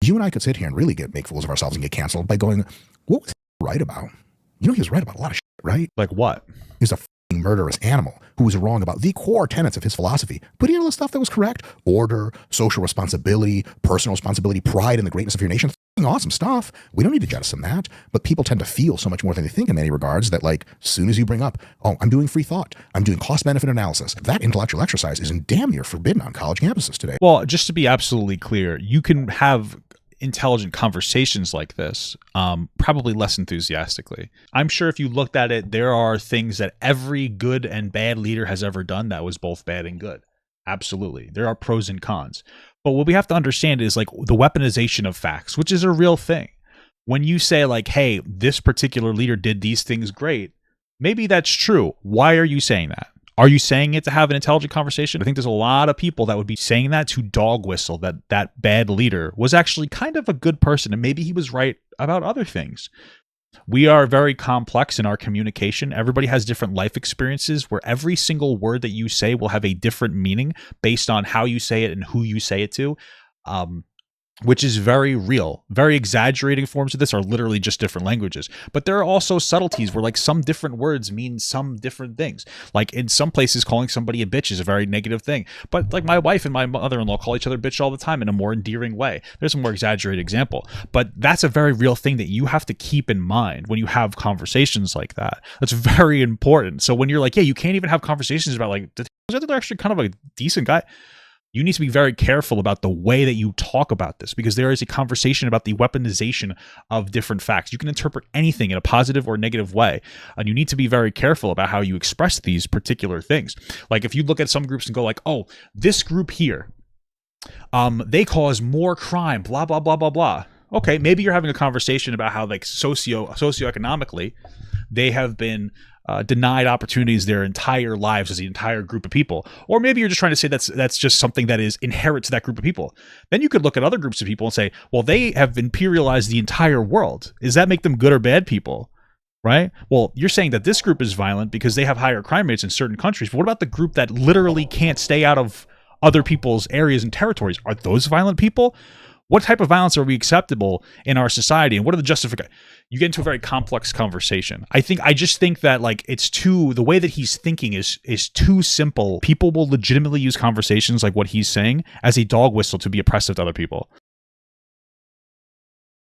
you and I could sit here and really make fools of ourselves and get canceled by going, what was he right about? You know, he was right about a lot of shit, right? Like what? He's a fucking murderous animal who was wrong about the core tenets of his philosophy, but he had all the stuff that was correct: order, social responsibility, personal responsibility, pride in the greatness of your nation. Awesome stuff. We don't need to jettison that, but people tend to feel so much more than they think in many regards that, like, as soon as you bring up, oh, I'm doing free thought, I'm doing cost-benefit analysis, that intellectual exercise is damn near forbidden on college campuses today. Well, just to be absolutely clear, you can have intelligent conversations like this, probably less enthusiastically. I'm sure if you looked at it, there are things that every good and bad leader has ever done that was both bad and good. Absolutely. There are pros and cons. But what we have to understand is like the weaponization of facts, which is a real thing. When you say like, hey, this particular leader did these things great, maybe that's true. Why are you saying that? Are you saying it to have an intelligent conversation? I think there's a lot of people that would be saying that to dog whistle that that bad leader was actually kind of a good person and maybe he was right about other things. We are very complex in our communication. Everybody has different life experiences where every single word that you say will have a different meaning based on how you say it and who you say it to, which is very real. Very exaggerating forms of this are literally just different languages. But there are also subtleties where like some different words mean some different things. Like in some places, calling somebody a bitch is a very negative thing. But like my wife and my mother-in-law call each other bitch all the time in a more endearing way. There's a more exaggerated example. But that's a very real thing that you have to keep in mind when you have conversations like that. That's very important. So when you're like, yeah, you can't even have conversations about like, they're actually kind of a decent guy. You need to be very careful about the way that you talk about this because there is a conversation about the weaponization of different facts. You can interpret anything in a positive or negative way, and you need to be very careful about how you express these particular things. Like if you look at some groups and go like, oh, this group here, they cause more crime, blah, blah, blah, blah, blah. Okay, maybe you're having a conversation about how like socioeconomically they have been denied opportunities their entire lives as the entire group of people. Or maybe you're just trying to say that's just something that is inherent to that group of people. Then you could look at other groups of people and say, well, they have imperialized the entire world. Does that make them good or bad people? Right? Well, you're saying that this group is violent because they have higher crime rates in certain countries. But what about the group that literally can't stay out of other people's areas and territories? Are those violent people? What type of violence are we acceptable in our society? And what are the justifications? You get into a very complex conversation. I just think that like the way that he's thinking is too simple. People will legitimately use conversations like what he's saying as a dog whistle to be oppressive to other people.